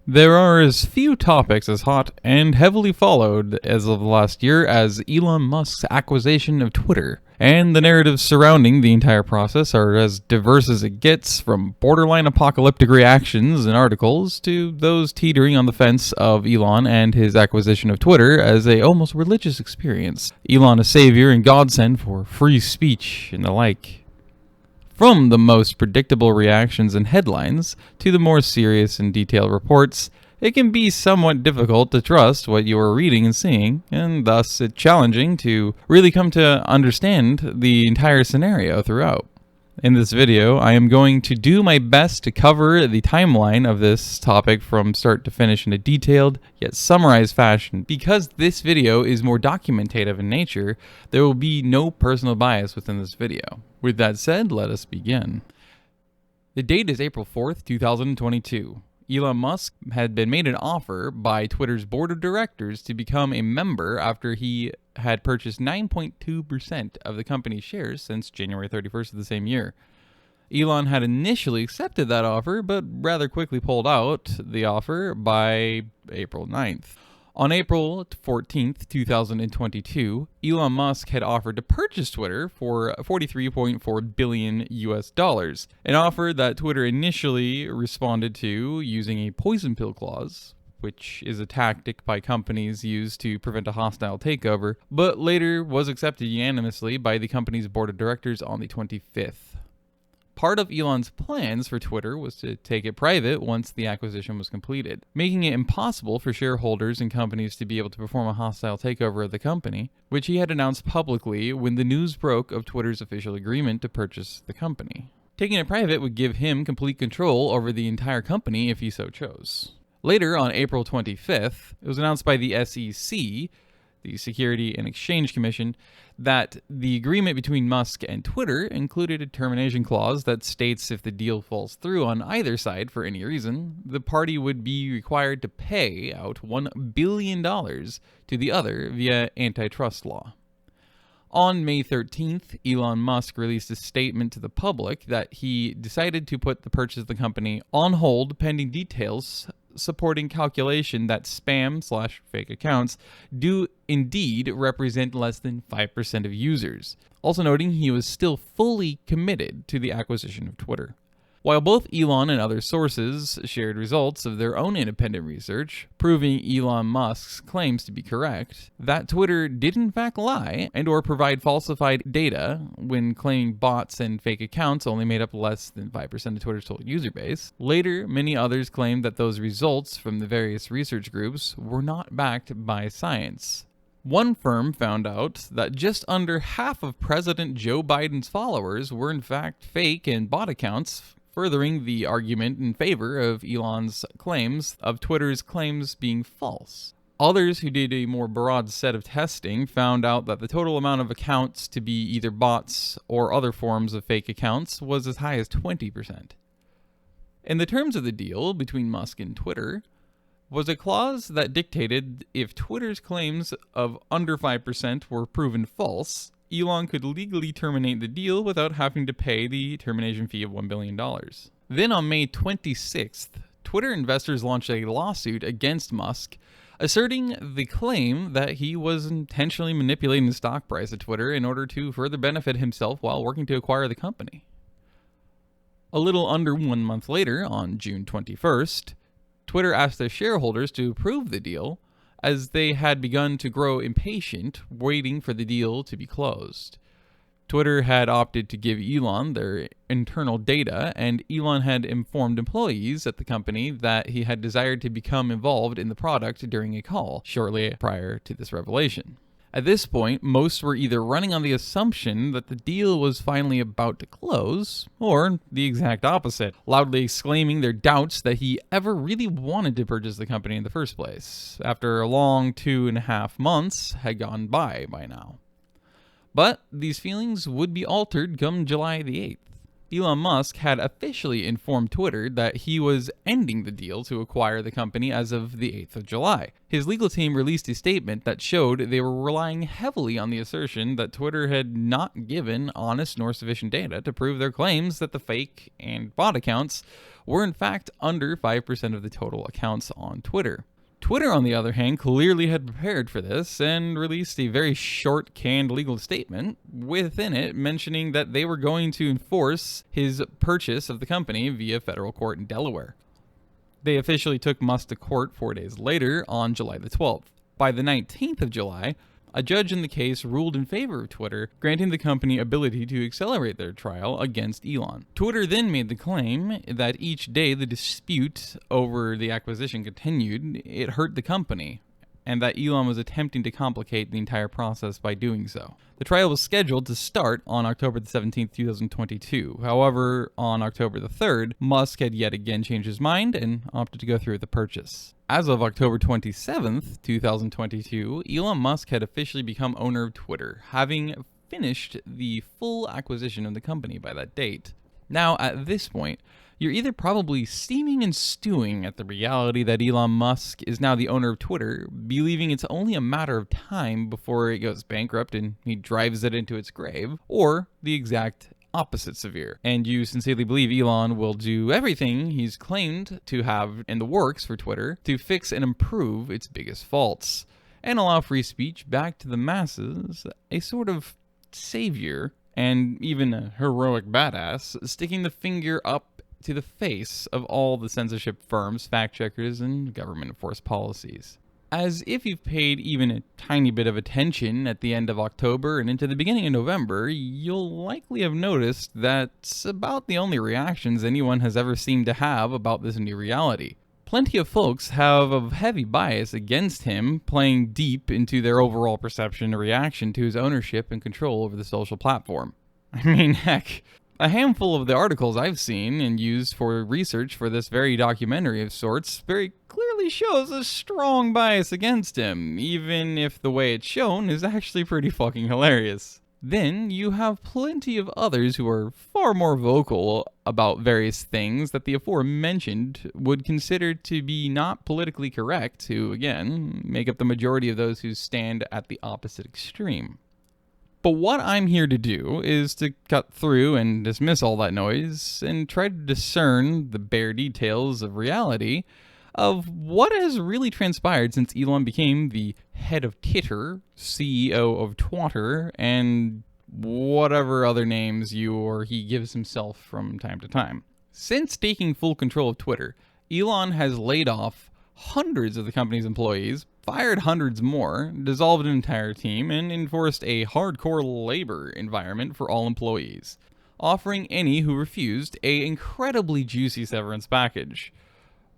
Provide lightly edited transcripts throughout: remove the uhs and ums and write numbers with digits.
There are as few topics as hot and heavily followed as of last year as Elon Musk's acquisition of Twitter, and the narratives surrounding the entire process are as diverse as it gets, from borderline apocalyptic reactions and articles to those teetering on the fence of Elon and his acquisition of Twitter as a almost religious experience. Elon a savior and godsend for free speech and the like. From the most predictable reactions and headlines to the more serious and detailed reports, it can be somewhat difficult to trust what you are reading and seeing, and thus it's challenging to really come to understand the entire scenario throughout. In this video, I am going to do my best to cover the timeline of this topic from start to finish in a detailed, yet summarized fashion. Because this video is more documentative in nature, there will be no personal bias within this video. With that said, let us begin. The date is April 4th, 2022. Elon Musk had been made an offer by Twitter's board of directors to become a member after he had purchased 9.2% of the company's shares since January 31st of the same year. Elon had initially accepted that offer, but rather quickly pulled out the offer by April 9th. On April 14th, 2022, Elon Musk had offered to purchase Twitter for $43.4 billion US, an offer that Twitter initially responded to using a poison pill clause, which is a tactic by companies used to prevent a hostile takeover, but later was accepted unanimously by the company's board of directors on the 25th. Part of Elon's plans for Twitter was to take it private once the acquisition was completed, making it impossible for shareholders and companies to be able to perform a hostile takeover of the company, which he had announced publicly when the news broke of Twitter's official agreement to purchase the company. Taking it private would give him complete control over the entire company if he so chose. Later, on April 25th, it was announced by the SEC, the Security and Exchange Commission, that the agreement between Musk and Twitter included a termination clause that states if the deal falls through on either side for any reason, the party would be required to pay out $1 billion to the other via antitrust law. On May 13th, Elon Musk released a statement to the public that he decided to put the purchase of the company on hold pending details supporting calculation that spam/fake accounts do indeed represent less than 5% of users. Also noting he was still fully committed to the acquisition of Twitter. While both Elon and other sources shared results of their own independent research, proving Elon Musk's claims to be correct, that Twitter did in fact lie and or provide falsified data when claiming bots and fake accounts only made up less than 5% of Twitter's total user base. Later, many others claimed that those results from the various research groups were not backed by science. One firm found out that just under half of President Joe Biden's followers were in fact fake and bot accounts, furthering the argument in favor of Elon's claims of Twitter's claims being false. Others who did a more broad set of testing found out that the total amount of accounts to be either bots or other forms of fake accounts was as high as 20%. In the terms of the deal between Musk and Twitter was a clause that dictated if Twitter's claims of under 5% were proven false, Elon could legally terminate the deal without having to pay the termination fee of $1 billion. Then on May 26th, Twitter investors launched a lawsuit against Musk, asserting the claim that he was intentionally manipulating the stock price of Twitter in order to further benefit himself while working to acquire the company. A little under 1 month later, on June 21st, Twitter asked their shareholders to approve the deal, as they had begun to grow impatient, waiting for the deal to be closed. Twitter had opted to give Elon their internal data, and Elon had informed employees at the company that he had desired to become involved in the product during a call shortly prior to this revelation. At this point, most were either running on the assumption that the deal was finally about to close, or the exact opposite, loudly exclaiming their doubts that he ever really wanted to purchase the company in the first place, after a long 2.5 months had gone by now. But these feelings would be altered come July the 8th. Elon Musk had officially informed Twitter that he was ending the deal to acquire the company as of the 8th of July. His legal team released a statement that showed they were relying heavily on the assertion that Twitter had not given honest nor sufficient data to prove their claims that the fake and bot accounts were in fact under 5% of the total accounts on Twitter. Twitter, on the other hand, clearly had prepared for this and released a very short, canned legal statement within it mentioning that they were going to enforce his purchase of the company via federal court in Delaware. They officially took Musk to court 4 days later on July the 12th. By the 19th of July, a judge in the case ruled in favor of Twitter, granting the company ability to accelerate their trial against Elon. Twitter then made the claim that each day the dispute over the acquisition continued, it hurt the company, and that Elon was attempting to complicate the entire process by doing so. The trial was scheduled to start on October the 17th, 2022. However, on October the 3rd, Musk had yet again changed his mind and opted to go through with the purchase. As of October 27th, 2022, Elon Musk had officially become owner of Twitter, having finished the full acquisition of the company by that date. Now, at this point, you're either probably steaming and stewing at the reality that Elon Musk is now the owner of Twitter, believing it's only a matter of time before it goes bankrupt and he drives it into its grave, or the exact opposite severe, and you sincerely believe Elon will do everything he's claimed to have in the works for Twitter to fix and improve its biggest faults, and allow free speech back to the masses, a sort of savior, and even a heroic badass, sticking the finger up to the face of all the censorship firms, fact-checkers, and government-enforced policies. As if you've paid even a tiny bit of attention at the end of October and into the beginning of November, you'll likely have noticed that's about the only reactions anyone has ever seemed to have about this new reality. Plenty of folks have a heavy bias against him, playing deep into their overall perception and reaction to his ownership and control over the social platform. I mean, heck, a handful of the articles I've seen and used for research for this very documentary of sorts very clearly shows a strong bias against him, even if the way it's shown is actually pretty fucking hilarious. Then you have plenty of others who are far more vocal about various things that the aforementioned would consider to be not politically correct, who, again, make up the majority of those who stand at the opposite extreme. But what I'm here to do is to cut through and dismiss all that noise and try to discern the bare details of reality of what has really transpired since Elon became the head of Twitter, CEO of Twatter, and whatever other names you or he gives himself from time to time. Since taking full control of Twitter, Elon has laid off hundreds of the company's employees, fired hundreds more, dissolved an entire team, and enforced a hardcore labor environment for all employees, offering any who refused an incredibly juicy severance package.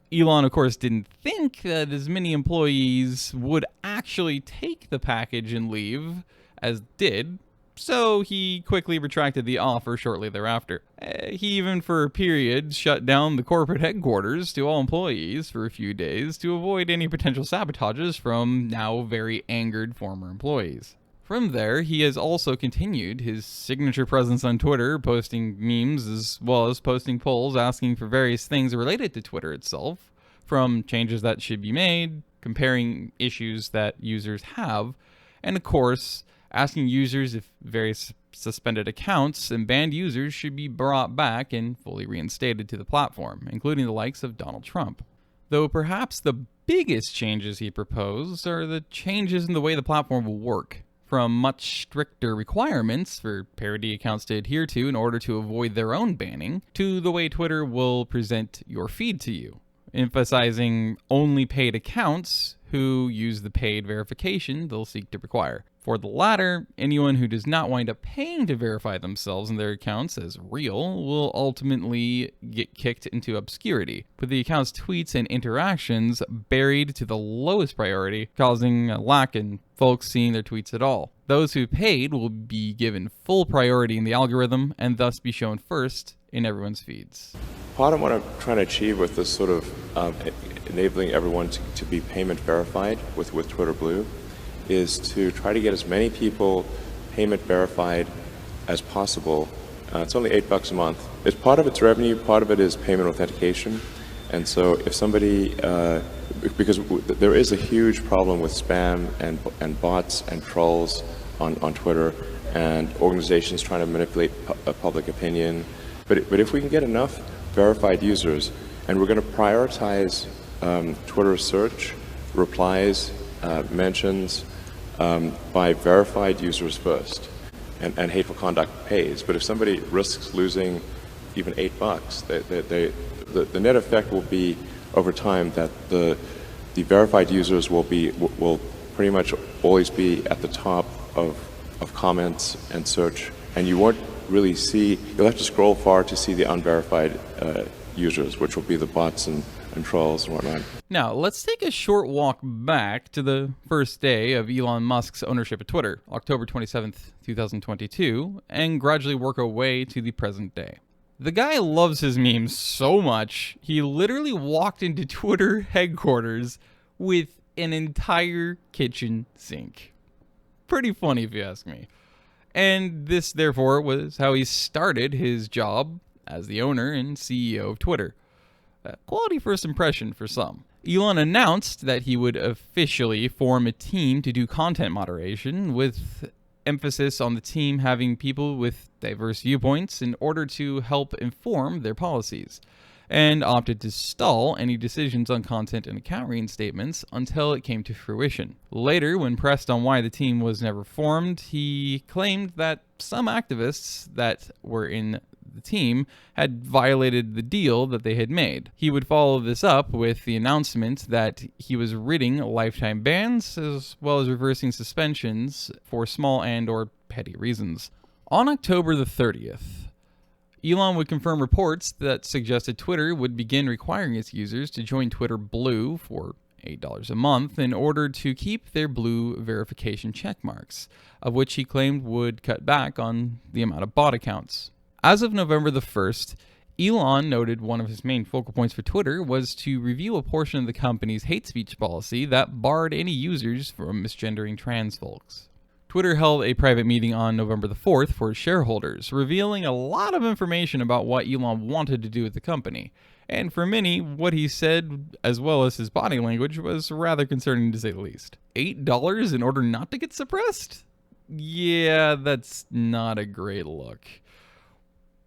Elon, of course, didn't think that as many employees would actually take the package and leave as did, so he quickly retracted the offer shortly thereafter. He even, for a period, shut down the corporate headquarters to all employees for a few days to avoid any potential sabotages from now very angered former employees. From there, he has also continued his signature presence on Twitter, posting memes as well as posting polls asking for various things related to Twitter itself, from changes that should be made, comparing issues that users have, and of course, asking users if various suspended accounts and banned users should be brought back and fully reinstated to the platform, including the likes of Donald Trump. Though perhaps the biggest changes he proposed are the changes in the way the platform will work, from much stricter requirements for parody accounts to adhere to in order to avoid their own banning, to the way Twitter will present your feed to you, emphasizing only paid accounts who use the paid verification they'll seek to require. For the latter, anyone who does not wind up paying to verify themselves and their accounts as real will ultimately get kicked into obscurity, with the account's tweets and interactions buried to the lowest priority, causing a lack in folks seeing their tweets at all. Those who paid will be given full priority in the algorithm and thus be shown first in everyone's feeds. Part of what I'm trying to achieve with this sort of enabling everyone to be payment verified with Twitter Blue is to try to get as many people payment verified as possible. It's only $8 a month, It's part of its revenue, part of it is payment authentication. And so if somebody, because there is a huge problem with spam and bots and trolls on Twitter, and organizations trying to manipulate public opinion. But if we can get enough verified users, and we're going to prioritize Twitter search, replies, mentions by verified users first, and hateful conduct pays. But if somebody risks losing even $8, the net effect will be over time that the verified users will pretty much always be at the top of comments and search, and you won't really see. You'll have to scroll far to see the unverified users, which will be the bots and trolls and whatnot. Now, let's take a short walk back to the first day of Elon Musk's ownership of Twitter, October 27th, 2022, and gradually work our way to the present day. The guy loves his memes so much, he literally walked into Twitter headquarters with an entire kitchen sink. Pretty funny if you ask me. And this, therefore, was how he started his job as the owner and CEO of Twitter. A quality first impression for some. Elon announced that he would officially form a team to do content moderation, with emphasis on the team having people with diverse viewpoints in order to help inform their policies, and opted to stall any decisions on content and account reinstatements until it came to fruition. Later, when pressed on why the team was never formed, he claimed that some activists that were in the team had violated the deal that they had made. He would follow this up with the announcement that he was ridding lifetime bans as well as reversing suspensions for small and or petty reasons. On October the 30th, Elon would confirm reports that suggested Twitter would begin requiring its users to join Twitter Blue for $8 a month in order to keep their blue verification checkmarks, of which he claimed would cut back on the amount of bot accounts. As of November the 1st, Elon noted one of his main focal points for Twitter was to review a portion of the company's hate speech policy that barred any users from misgendering trans folks. Twitter held a private meeting on November the 4th for shareholders, revealing a lot of information about what Elon wanted to do with the company. And for many, what he said, as well as his body language, was rather concerning to say the least. $8 in order not to get suppressed? Yeah, that's not a great look.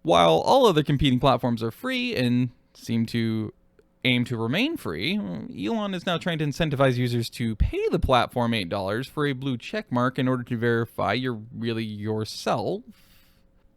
While all other competing platforms are free and seem to aim to remain free, Elon is now trying to incentivize users to pay the platform $8 for a blue checkmark in order to verify you're really yourself.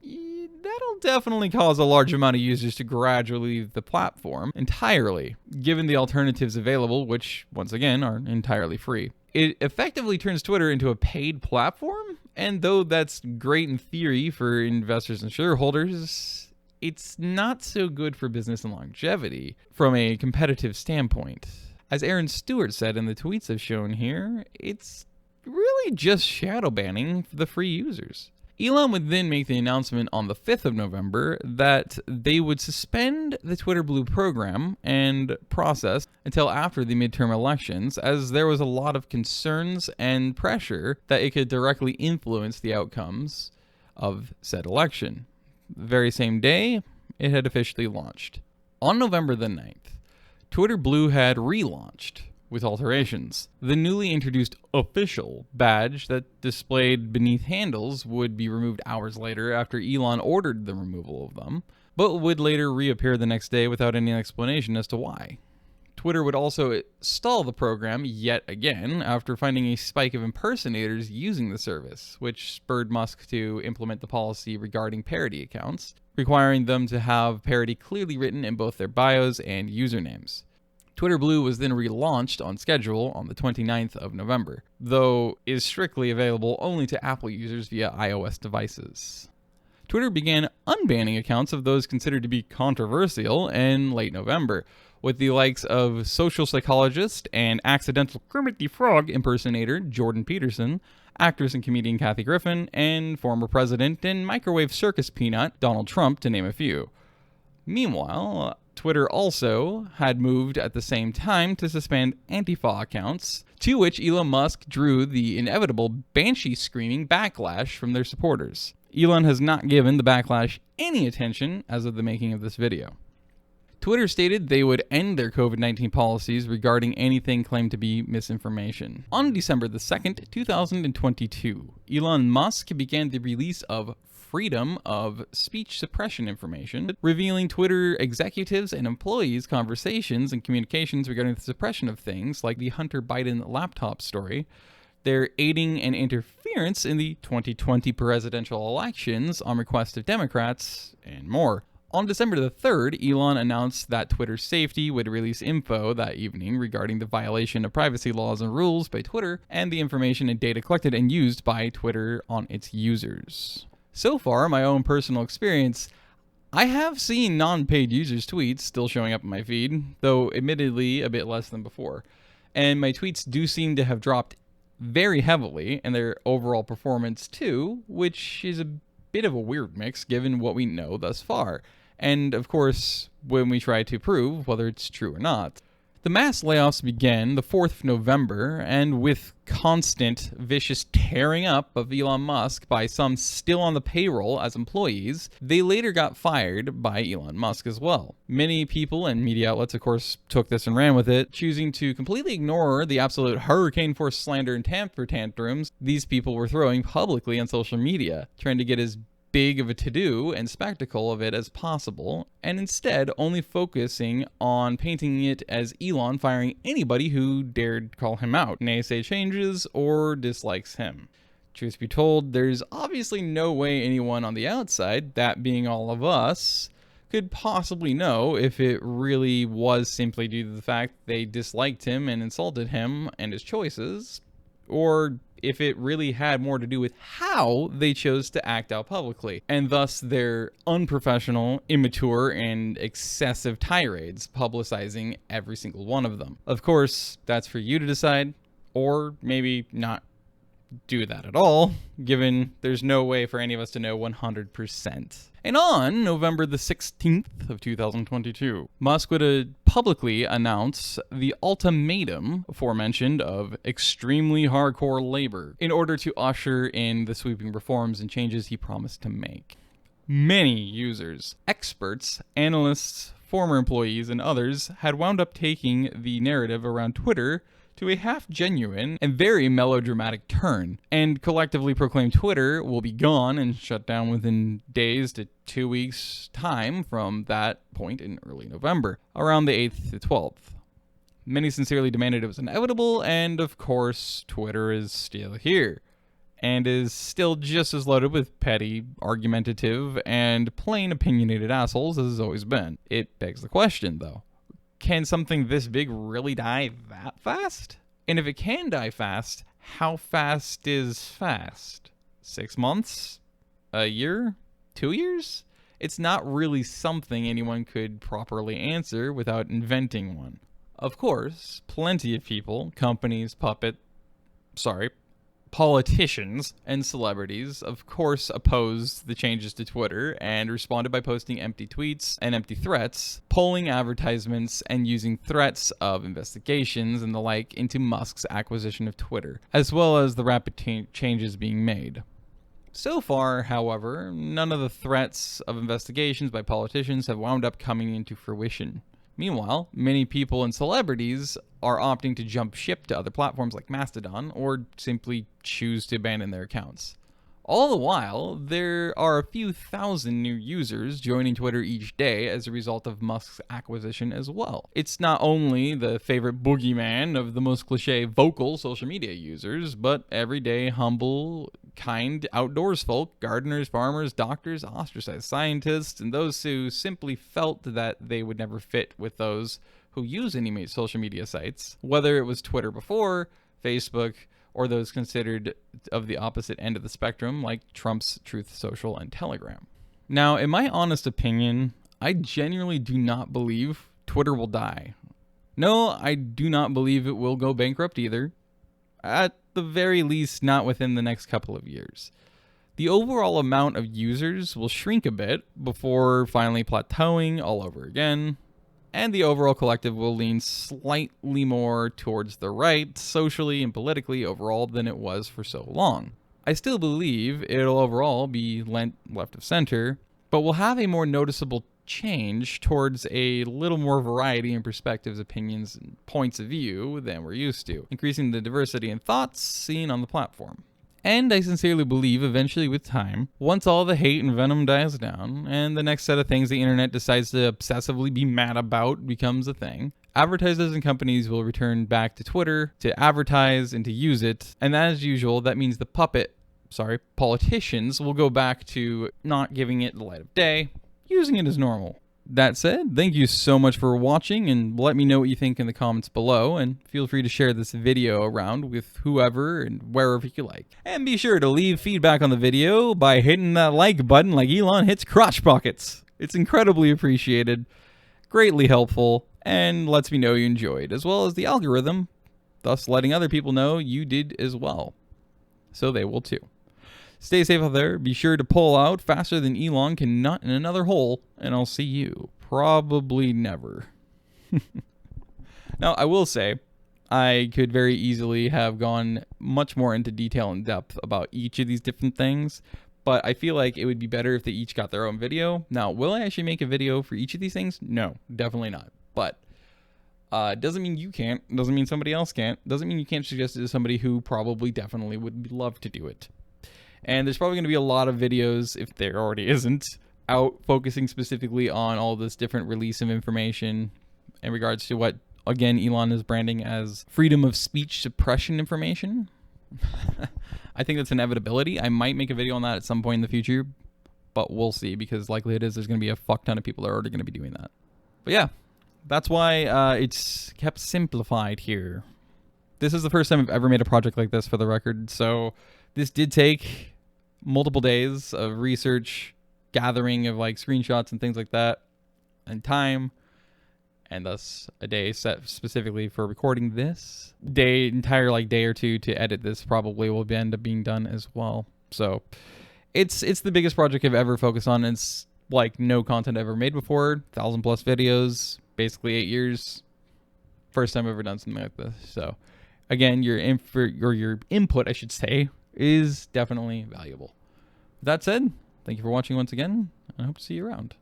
That'll definitely cause a large amount of users to gradually leave the platform entirely, given the alternatives available, which, once again, are entirely free. It effectively turns Twitter into a paid platform, and though that's great in theory for investors and shareholders, it's not so good for business and longevity from a competitive standpoint. As Aaron Stewart said in the tweets I've shown here, it's really just shadow banning the free users. Elon would then make the announcement on the 5th of November that they would suspend the Twitter Blue program and process until after the midterm elections, as there was a lot of concerns and pressure that it could directly influence the outcomes of said election. The very same day, it had officially launched. On November the 9th, Twitter Blue had relaunched with alterations. The newly introduced official badge that displayed beneath handles would be removed hours later after Elon ordered the removal of them, but would later reappear the next day without any explanation as to why. Twitter would also stall the program yet again after finding a spike of impersonators using the service, which spurred Musk to implement the policy regarding parody accounts, requiring them to have parody clearly written in both their bios and usernames. Twitter Blue was then relaunched on schedule on the 29th of November, though is strictly available only to Apple users via iOS devices. Twitter began unbanning accounts of those considered to be controversial in late November, with the likes of social psychologist and accidental Kermit the Frog impersonator Jordan Peterson, actress and comedian Kathy Griffin, and former president and microwave circus peanut Donald Trump, to name a few. Meanwhile, Twitter also had moved at the same time to suspend Antifa accounts, to which Elon Musk drew the inevitable banshee screaming backlash from their supporters. Elon has not given the backlash any attention as of the making of this video. Twitter stated they would end their COVID-19 policies regarding anything claimed to be misinformation. On December the 2nd, 2022, Elon Musk began the release of freedom of speech suppression information, revealing Twitter executives and employees' conversations and communications regarding the suppression of things like the Hunter Biden laptop story, their aiding and interference in the 2020 presidential elections on request of Democrats, and more. On December the 3rd, Elon announced that Twitter Safety would release info that evening regarding the violation of privacy laws and rules by Twitter and the information and data collected and used by Twitter on its users. So far, my own personal experience, I have seen non-paid users' tweets still showing up in my feed, though admittedly a bit less than before. And my tweets do seem to have dropped very heavily in their overall performance too, which is a bit of a weird mix given what we know thus far. And of course, when we try to prove whether it's true or not. The mass layoffs began the 4th of November, and with constant vicious tearing up of Elon Musk by some still on the payroll as employees, they later got fired by Elon Musk as well. Many people and media outlets, of course, took this and ran with it, choosing to completely ignore the absolute hurricane force slander and temper tantrums these people were throwing publicly on social media, trying to get as big of a to-do and spectacle of it as possible, and instead only focusing on painting it as Elon firing anybody who dared call him out, naysay changes, or dislikes him. Truth be told, there's obviously no way anyone on the outside, that being all of us, could possibly know if it really was simply due to the fact they disliked him and insulted him and his choices, or if it really had more to do with how they chose to act out publicly, and thus their unprofessional, immature, and excessive tirades, publicizing every single one of them. Of course, that's for you to decide, or maybe not do that at all, given there's no way for any of us to know 100%. And on November the 16th of 2022, Musk would publicly announce the ultimatum aforementioned of extremely hardcore labor in order to usher in the sweeping reforms and changes he promised to make. Many users, experts, analysts, former employees, and others had wound up taking the narrative around Twitter to a half-genuine and very melodramatic turn, and collectively proclaimed Twitter will be gone and shut down within days to 2 weeks' time from that point in early November, around the 8th to 12th. Many sincerely demanded it was inevitable, and of course, Twitter is still here, and is still just as loaded with petty, argumentative, and plain opinionated assholes as it's always been. It begs the question, though. Can something this big really die that fast? And if it can die fast, how fast is fast? 6 months? A year? 2 years? It's not really something anyone could properly answer without inventing one. Of course, plenty of people, companies, politicians and celebrities, of course, opposed the changes to Twitter and responded by posting empty tweets and empty threats, pulling advertisements, and using threats of investigations and the like into Musk's acquisition of Twitter, as well as the rapid changes being made. So far, however, none of the threats of investigations by politicians have wound up coming into fruition. Meanwhile, many people and celebrities are opting to jump ship to other platforms like Mastodon, or simply choose to abandon their accounts. All the while, there are a few thousand new users joining Twitter each day as a result of Musk's acquisition as well. It's not only the favorite boogeyman of the most cliche vocal social media users, but everyday, humble, kind outdoors folk, gardeners, farmers, doctors, ostracized scientists, and those who simply felt that they would never fit with those who use any social media sites, whether it was Twitter before, Facebook, or those considered of the opposite end of the spectrum, like Trump's Truth Social and Telegram. Now, in my honest opinion, I genuinely do not believe Twitter will die. No, I do not believe it will go bankrupt either. At the very least, not within the next couple of years. The overall amount of users will shrink a bit before finally plateauing all over again. and the overall collective will lean slightly more towards the right, socially and politically overall, than it was for so long. I still believe it'll overall be left of center, but we'll have a more noticeable change towards a little more variety in perspectives, opinions, and points of view than we're used to, increasing the diversity in thoughts seen on the platform. And I sincerely believe eventually with time, once all the hate and venom dies down, and the next set of things the internet decides to obsessively be mad about becomes a thing, advertisers and companies will return back to Twitter to advertise and to use it, and as usual, that means politicians will go back to not giving it the light of day, using it as normal. That said, thank you so much for watching, and let me know what you think in the comments below, and feel free to share this video around with whoever and wherever you like. And be sure to leave feedback on the video by hitting that like button like Elon hits crotch pockets. It's incredibly appreciated, greatly helpful, and lets me know you enjoyed, as well as the algorithm, thus letting other people know you did as well. So they will too. Stay safe out there. Be sure to pull out faster than Elon can nut in another hole, and I'll see you probably never. Now, I will say, I could very easily have gone much more into detail and depth about each of these different things, but I feel like it would be better if they each got their own video. Now, will I actually make a video for each of these things? No, definitely not. But doesn't mean you can't. Doesn't mean somebody else can't. Doesn't mean you can't suggest it to somebody who probably definitely would love to do it. And there's probably going to be a lot of videos, if there already isn't, out focusing specifically on all this different release of information in regards to what, again, Elon is branding as freedom of speech suppression information. I think that's an inevitability. I might make a video on that at some point in the future, but we'll see, because likelihood is there's going to be a fuck ton of people that are already going to be doing that. But yeah, that's why it's kept simplified here. This is the first time I've ever made a project like this, for the record, so this did take multiple days of research, gathering of like screenshots and things like that, and time, and thus a day set specifically for recording this. Entire day or two to edit this probably will end up being done as well. So it's the biggest project I've ever focused on. It's like no content ever made before, 1,000+ videos, basically 8 years. First time I've ever done something like this. So again, your input, I should say, is definitely valuable. That said, thank you for watching once again, and I hope to see you around.